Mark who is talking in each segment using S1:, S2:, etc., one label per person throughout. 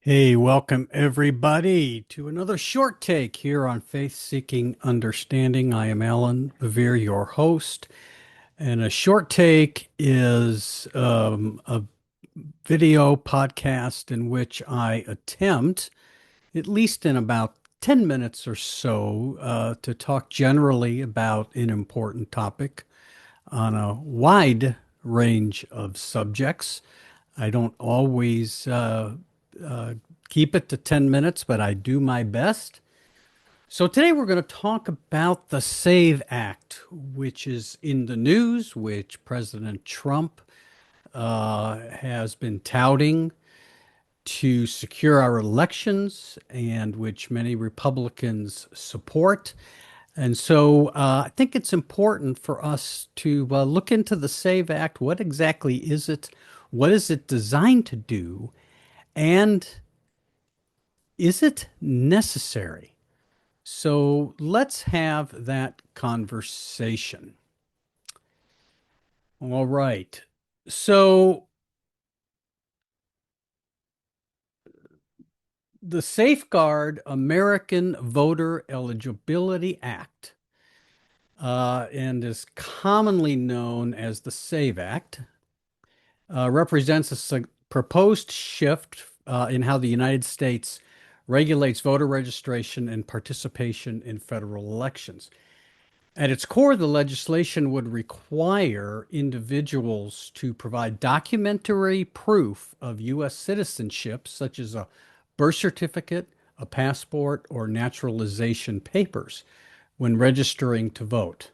S1: Hey, welcome everybody to another short take here on Faith Seeking Understanding. I am Allan, your host, and a short take is a video podcast in which I attempt, at least in about 10 minutes or so, to talk generally about an important topic on a wide range of subjects. I don't always uh, keep it to 10 minutes, but I do my best. So today we're going to talk about the SAVE Act, which is in the news, which President Trump has been touting to secure our elections and which many Republicans support. And so I think it's important for us to look into the SAVE Act. What exactly is it? What is it designed to do? And is it necessary? So let's have that conversation. All right. So the Safeguard American Voter Eligibility Act, and is commonly known as the SAVE Act, represents a proposed shift in how the United States regulates voter registration and participation in federal elections. At its core, the legislation would require individuals to provide documentary proof of U.S. citizenship, such as a birth certificate, a passport, or naturalization papers, when registering to vote.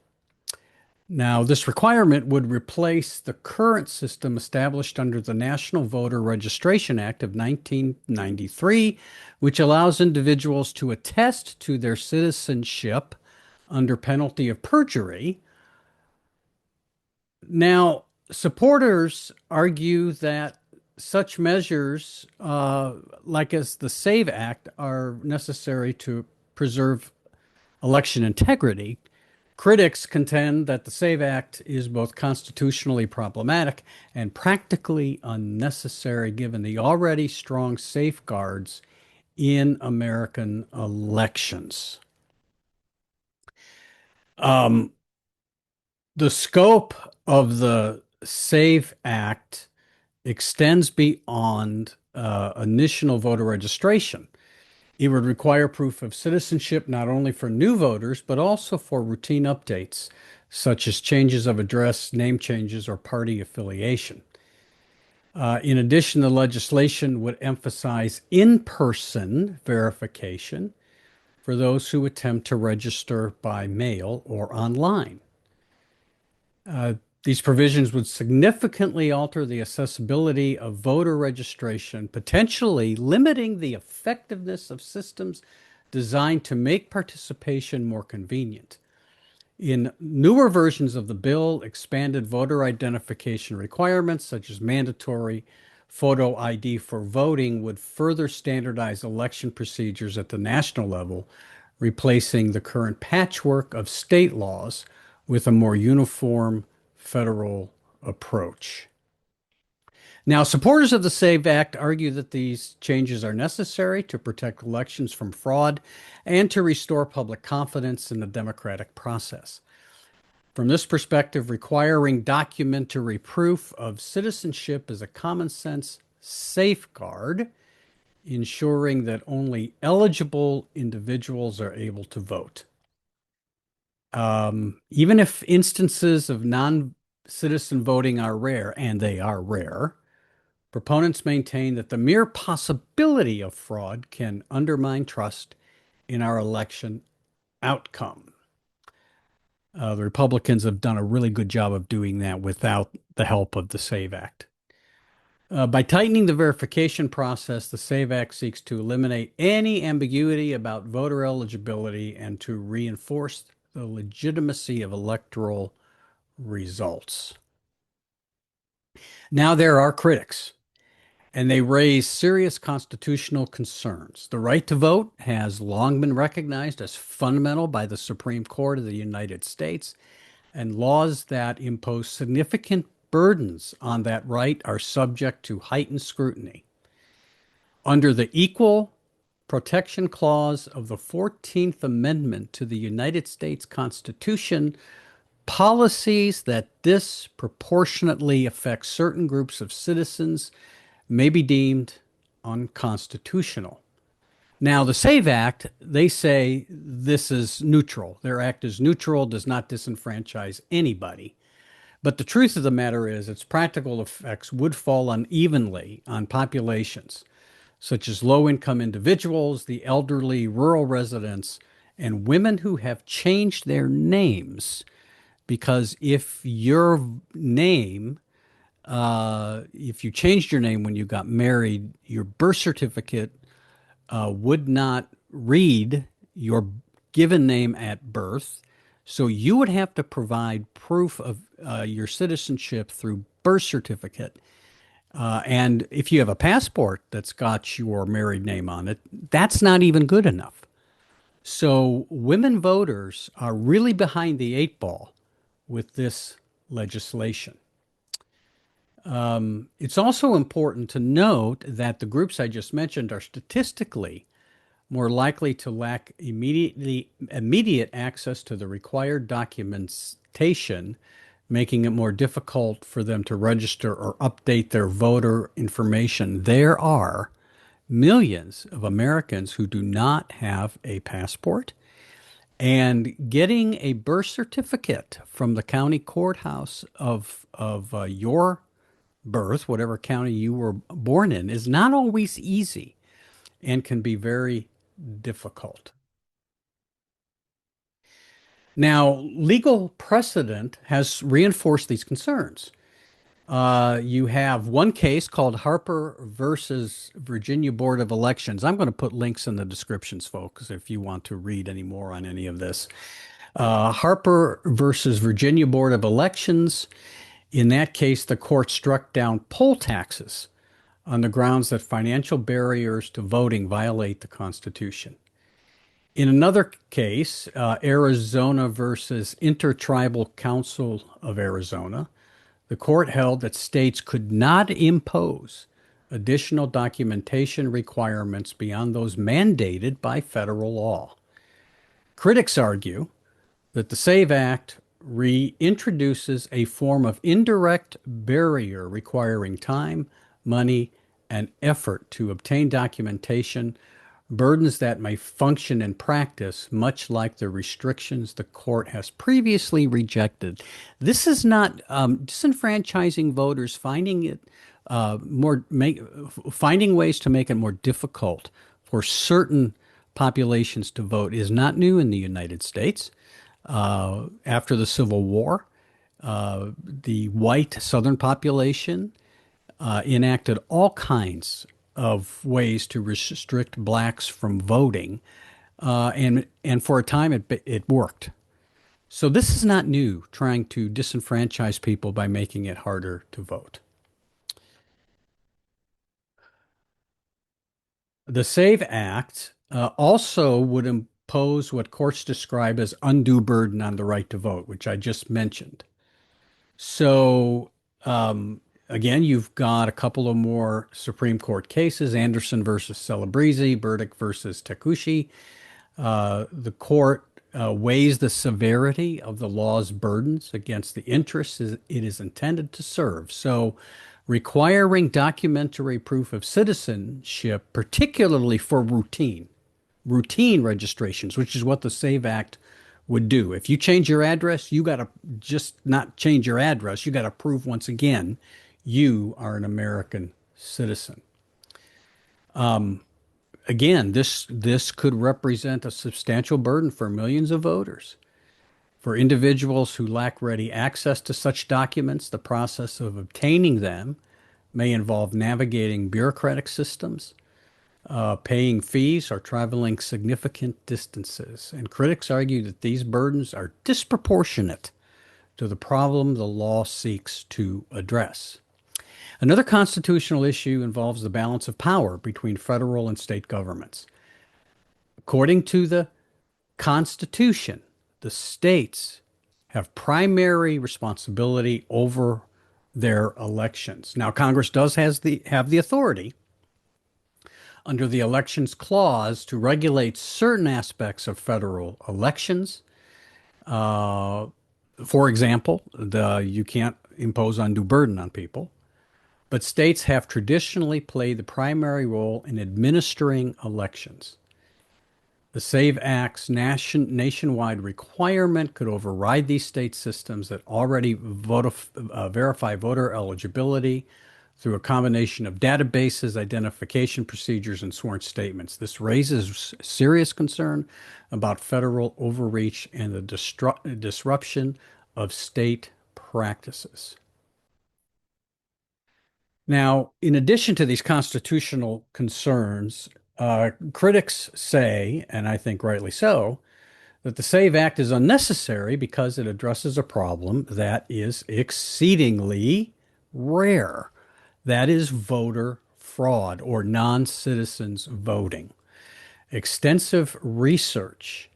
S1: Now, this requirement would replace the current system established under the National Voter Registration Act of 1993, which allows individuals to attest to their citizenship under penalty of perjury. Now, supporters argue that such measures, like as the SAVE Act, are necessary to preserve election integrity. Critics contend that the SAVE Act is both constitutionally problematic and practically unnecessary given the already strong safeguards in American elections. Um, the scope of the SAVE Act extends beyond initial voter registration. It would require proof of citizenship not only for new voters, but also for routine updates, such as changes of address, name changes, or party affiliation. In addition, the legislation would emphasize in-person verification for those who attempt to register by mail or online. Uh, these provisions would significantly alter the accessibility of voter registration, potentially limiting the effectiveness of systems designed to make participation more convenient. In newer versions of the bill, expanded voter identification requirements, such as mandatory photo ID for voting, would further standardize election procedures at the national level, replacing the current patchwork of state laws with a more uniform federal approach. Now, supporters of the SAVE Act argue that these changes are necessary to protect elections from fraud and to restore public confidence in the democratic process. From this perspective, requiring documentary proof of citizenship is a common sense safeguard, ensuring that only eligible individuals are able to vote. Even if instances of non-citizen voting are rare, and they are rare, proponents maintain that the mere possibility of fraud can undermine trust in our election outcome. The Republicans have done a really good job of doing that without the help of the SAVE Act. By tightening the verification process, the SAVE Act seeks to eliminate any ambiguity about voter eligibility and to reinforce the legitimacy of electoral results. Now, there are critics, and they raise serious constitutional concerns. The right to vote has long been recognized as fundamental by the Supreme Court of the United States, and laws that impose significant burdens on that right are subject to heightened scrutiny. Under the Equal Protection Clause of the 14th Amendment to the United States Constitution, policies that disproportionately affect certain groups of citizens may be deemed unconstitutional. Now, the SAVE Act, they say this is neutral. Their act is neutral, does not disenfranchise anybody. But the truth of the matter is, its practical effects would fall unevenly on populations such as low income individuals, the elderly, rural residents, and women who have changed their names. Because if you changed your name when you got married, your birth certificate would not read your given name at birth. So you would have to provide proof of your citizenship through birth certificate. And if you have a passport that's got your married name on it, that's not even good enough. So women voters are really behind the eight ball with this legislation. It's also important to note that the groups I just mentioned are statistically more likely to lack immediate access to the required documentation, making it more difficult for them to register or update their voter information. There are millions of Americans who do not have a passport, and getting a birth certificate from the county courthouse of your birth, whatever county you were born in, is not always easy and can be very difficult. Now, legal precedent has reinforced these concerns. You have one case called Harper versus Virginia Board of Elections. I'm going to put links in the descriptions, folks, if you want to read any more on any of this. Harper versus Virginia Board of Elections. In that case, the court struck down poll taxes on the grounds that financial barriers to voting violate the Constitution. In another case, Arizona versus Intertribal Council of Arizona, the court held that states could not impose additional documentation requirements beyond those mandated by federal law. Critics argue that the SAVE Act reintroduces a form of indirect barrier requiring time, money, and effort to obtain documentation, burdens that may function in practice, much like the restrictions the court has previously rejected. This is not disenfranchising voters, finding ways to make it more difficult for certain populations to vote is not new in the United States. After the Civil War, the white Southern population enacted all kinds of ways to restrict blacks from voting, and for a time it worked. So this is not new, trying to disenfranchise people by making it harder to vote. The SAVE Act also would impose what courts describe as undue burden on the right to vote, which I just mentioned. So, again, you've got a couple of more Supreme Court cases, Anderson versus Celebrezzi, Burdick versus Takushi. The court weighs the severity of the law's burdens against the interests it is intended to serve. So, requiring documentary proof of citizenship, particularly for routine registrations, which is what the SAVE Act would do. If you change your address, you got to just not change your address. You got to prove once again you are an American citizen. Again, this could represent a substantial burden for millions of voters. For individuals who lack ready access to such documents, the process of obtaining them may involve navigating bureaucratic systems, paying fees, or traveling significant distances. And critics argue that these burdens are disproportionate to the problem the law seeks to address. Another constitutional issue involves the balance of power between federal and state governments. According to the Constitution, the states have primary responsibility over their elections. Now, Congress does have the authority under the Elections Clause to regulate certain aspects of federal elections. Uh, for example, you can't impose undue burden on people, but states have traditionally played the primary role in administering elections. The SAVE Act's nationwide requirement could override these state systems that already verify voter eligibility through a combination of databases, identification procedures, and sworn statements. This raises serious concern about federal overreach and the disruption of state practices. Now, in addition to these constitutional concerns, critics say, and I think rightly so, that the SAVE Act is unnecessary because it addresses a problem that is exceedingly rare. That is voter fraud or non-citizens voting. Extensive research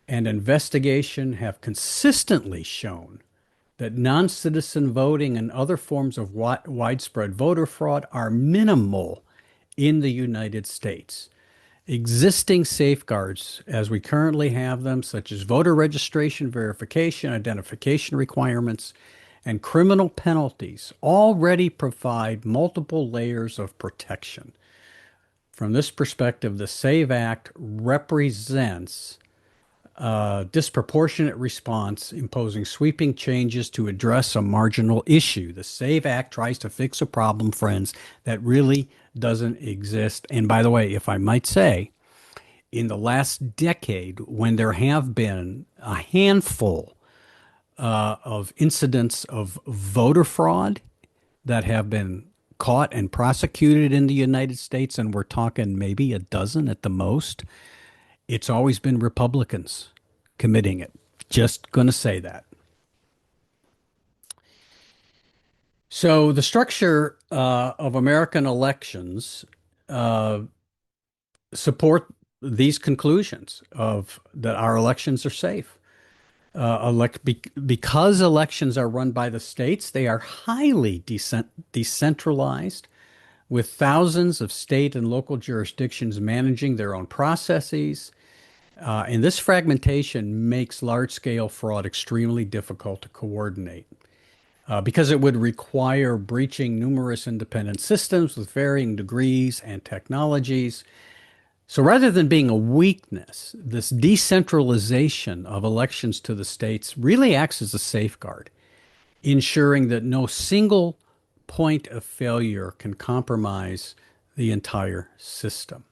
S1: and investigation have consistently shown that non-citizen voting and other forms of widespread voter fraud are minimal in the United States. Existing safeguards, as we currently have them, such as voter registration, verification, identification requirements, and criminal penalties, already provide multiple layers of protection. From this perspective, the SAVE Act represents a disproportionate response, imposing sweeping changes to address a marginal issue. The SAVE Act tries to fix a problem, friends, that really doesn't exist. And by the way, if I might say, in the last decade, when there have been a handful of incidents of voter fraud that have been caught and prosecuted in the United States, and we're talking maybe a dozen at the most, it's always been Republicans committing it. Just going to say that. So the structure of American elections uh, support these conclusions of that our elections are safe. Because elections are run by the states, they are highly decentralized, with thousands of state and local jurisdictions managing their own processes. And this fragmentation makes large-scale fraud extremely difficult to coordinate because it would require breaching numerous independent systems with varying degrees and technologies. So rather than being a weakness, this decentralization of elections to the states really acts as a safeguard, ensuring that no single point of failure can compromise the entire system.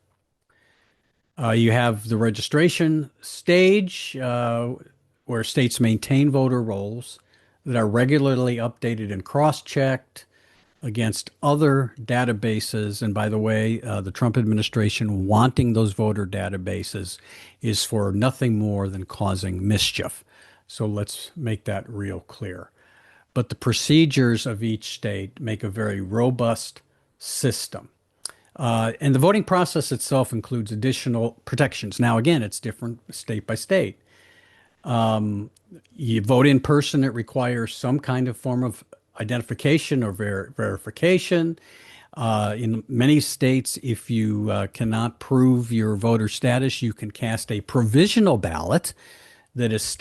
S1: You have the registration stage, where states maintain voter rolls that are regularly updated and cross-checked against other databases. And by the way, the Trump administration wanting those voter databases is for nothing more than causing mischief. So let's make that real clear. But the procedures of each state make a very robust system. And the voting process itself includes additional protections. Now, again, it's different state by state. You vote in person, it requires some kind of form of identification or verification. In many states, if you cannot prove your voter status, you can cast a provisional ballot that is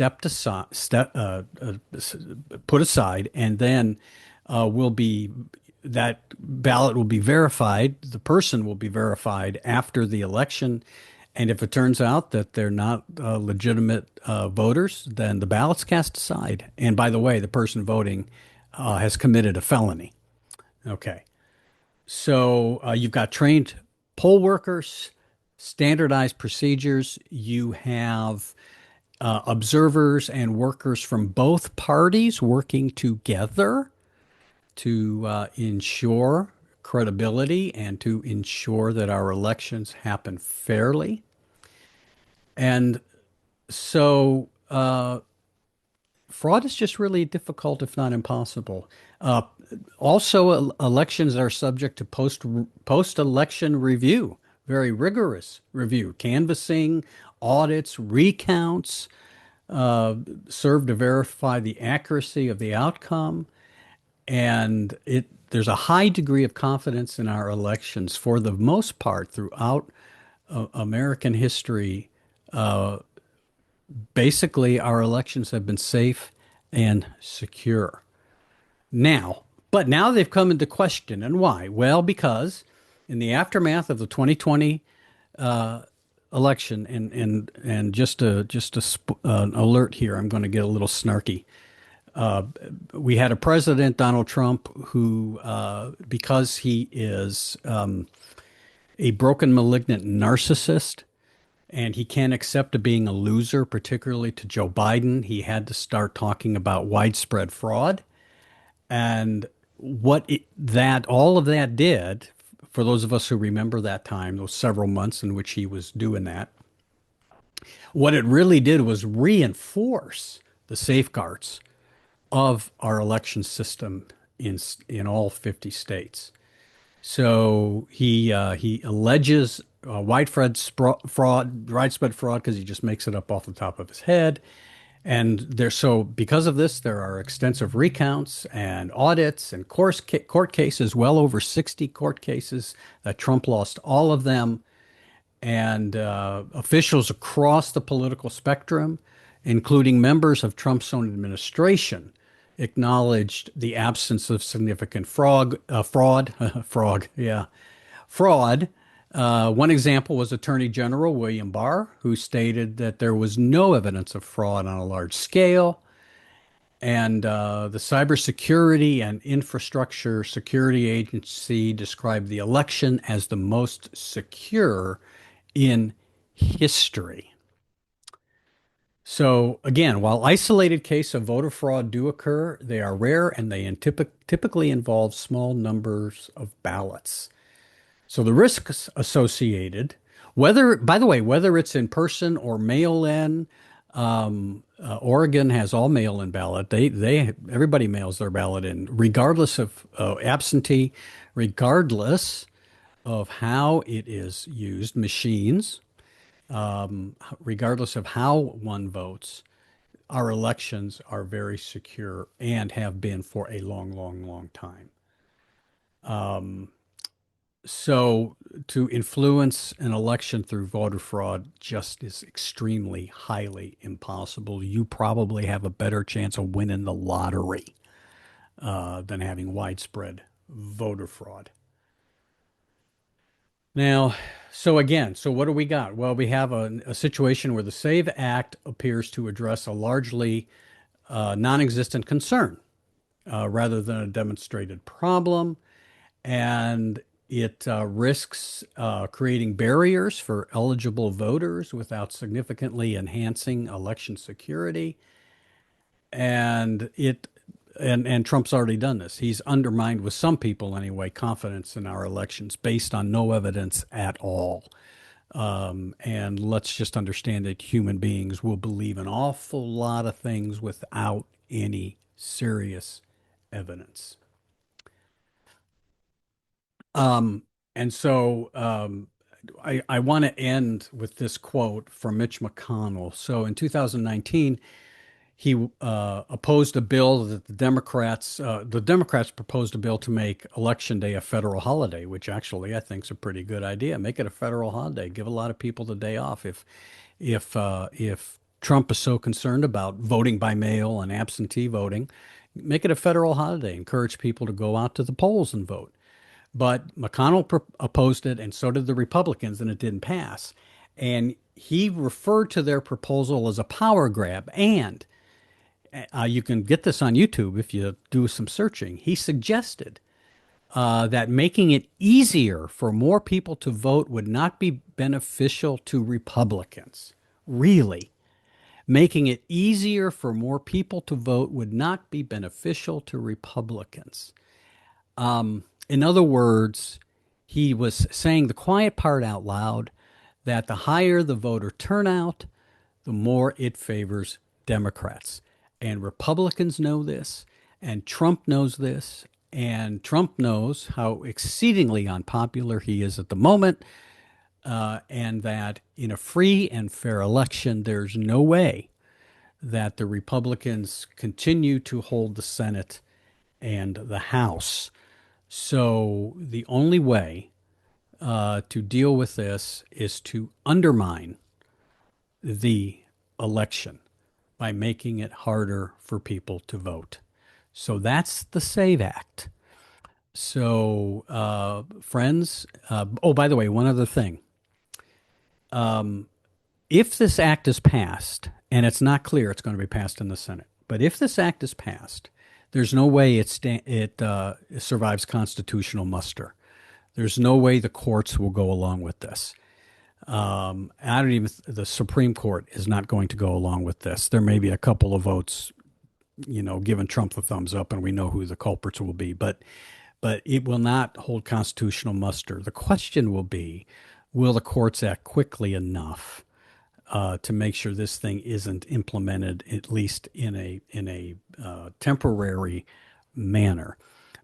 S1: put aside, and then will be that ballot will be verified. The person will be verified after the election. And if it turns out that they're not legitimate voters, then the ballot's cast aside. And by the way, the person voting has committed a felony. Okay. So you've got trained poll workers, standardized procedures. You have observers and workers from both parties working together to ensure credibility and to ensure that our elections happen fairly. And so fraud is just really difficult, if not impossible. Uh, Also, elections are subject to post-election review, very rigorous review, canvassing, audits, recounts, serve to verify the accuracy of the outcome. And there's a high degree of confidence in our elections for the most part throughout American history. Basically, our elections have been safe and secure. Now, but now they've come into question. And why? Well, because in the aftermath of the 2020 election, and just a alert here, I'm going to get a little snarky. We had a president, Donald Trump, who, because he is a broken, malignant narcissist, and he can't accept being a loser, particularly to Joe Biden, he had to start talking about widespread fraud. And that all of that did, for those of us who remember that time, those several months in which he was doing that, what it really did was reinforce the safeguards of our election system in all 50 states. So he alleges widespread fraud because he just makes it up off the top of his head. And so because of this, there are extensive recounts and audits and court cases, well over 60 court cases that Trump lost all of them. And officials across the political spectrum, including members of Trump's own administration, acknowledged the absence of significant fraud. One example was Attorney General William Barr, who stated that there was no evidence of fraud on a large scale. And the Cybersecurity and Infrastructure Security Agency described the election as the most secure in history. So again, while isolated cases of voter fraud do occur, they are rare and they typically involve small numbers of ballots. So the risks associated, by the way, whether it's in person or mail-in, Oregon has all mail-in ballot. Everybody mails their ballot in, regardless of absentee, regardless of how it is used, machines, regardless of how one votes. Our elections are very secure and have been for a long, long, long time. So to influence an election through voter fraud just is extremely highly impossible. You probably have a better chance of winning the lottery than having widespread voter fraud. Now, so what do we got? Well, we have a situation where the SAVE Act appears to address a largely non-existent concern rather than a demonstrated problem. And it risks creating barriers for eligible voters without significantly enhancing election security. And Trump's already done this. He's undermined, with some people anyway, confidence in our elections based on no evidence at all. And let's just understand that human beings will believe an awful lot of things without any serious evidence. And so I want to end with this quote from Mitch McConnell. So in 2019, he opposed a bill that the Democrats proposed a bill to make Election Day a federal holiday, which actually I think is a pretty good idea. Make it a federal holiday. Give a lot of people the day off. If Trump is so concerned about voting by mail and absentee voting, make it a federal holiday. Encourage people to go out to the polls and vote. But McConnell opposed it, and so did the Republicans, and it didn't pass. And he referred to their proposal as a power grab. And you can get this on YouTube if you do some searching. He suggested that making it easier for more people to vote would not be beneficial to Republicans. Really, making it easier for more people to vote would not be beneficial to Republicans. In other words, he was saying the quiet part out loud, that the higher the voter turnout, the more it favors Democrats. And Republicans know this, and Trump knows this, and Trump knows how exceedingly unpopular he is at the moment, and that in a free and fair election, there's no way that the Republicans continue to hold the Senate and the House. So the only way to deal with this is to undermine the election by making it harder for people to vote. So that's the SAVE Act. So, friends, oh, by the way, one other thing. If this act is passed, and it's not clear it's going to be passed in the Senate, but if this act is passed, there's no way it survives constitutional muster. There's no way the courts will go along with this. I don't even, the Supreme Court is not going to go along with this. There may be a couple of votes, giving Trump the thumbs up, and we know who the culprits will be, but it will not hold constitutional muster. The question will be, will the courts act quickly enough to make sure this thing isn't implemented, at least in a temporary manner?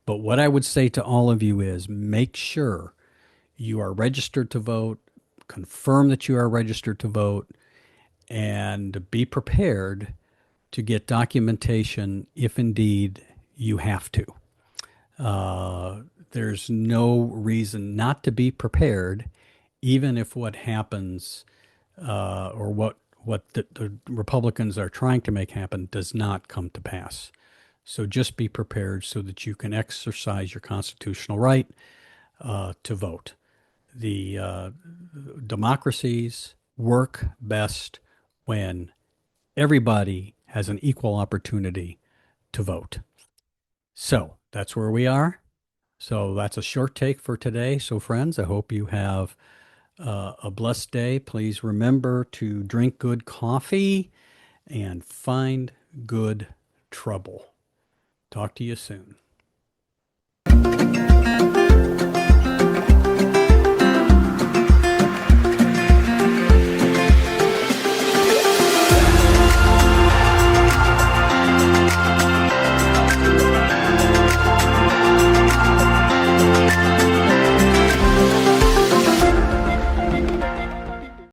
S1: But what I would say to all of you is make sure you are registered to vote, confirm that you are registered to vote, and be prepared to get documentation if indeed you have to. Uh, there's no reason not to be prepared, even if what happens or what the Republicans are trying to make happen does not come to pass. So just be prepared so that you can exercise your constitutional right to vote. The democracies work best when everybody has an equal opportunity to vote. So that's where we are. So that's a short take for today. So, friends, I hope you have a blessed day. Please remember to drink good coffee and find good trouble. Talk to you soon.